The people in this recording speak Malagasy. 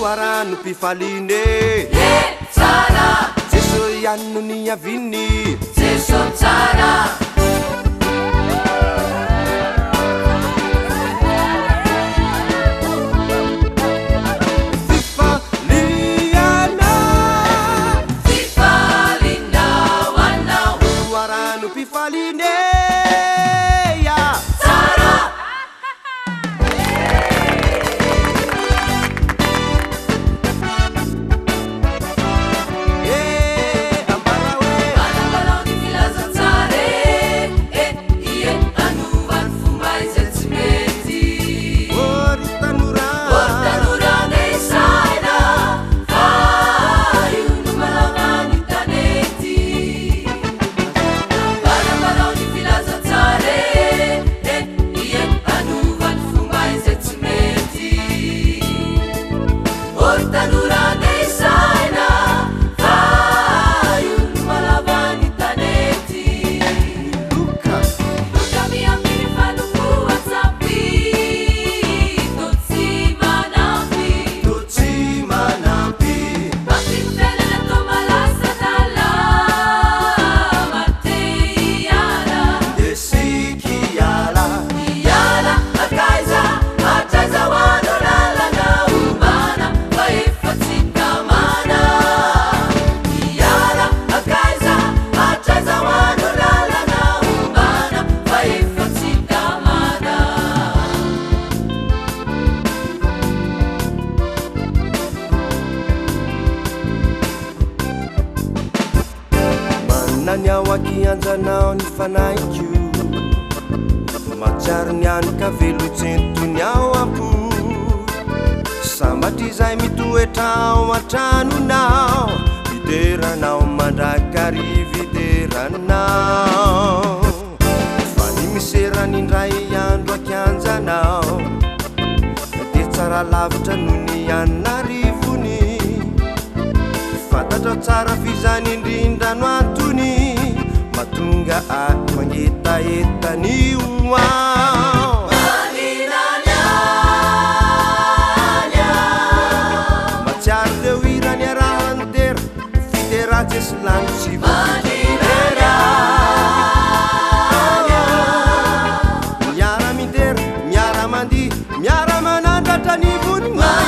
Loarano pifaliane tsara Jeso ihany no niaviny Jeso tsara Naniawakianzanao ni fanaiku Macarni anka velo centony ao ampo Sambatra izay mitoetrao antranonao Videranao mandrakary videranao Fa ny miserany indray andro akianjanao De tsara lavitra no ny anarivony Fantatra tsara fizany indrindra no antony Matunga mangetaeta ny uao Matsiaro leo irany arahany tera Fitera jesy lany tsy voitera Miara mitera, miara mandihy, miara manandratra ny vonina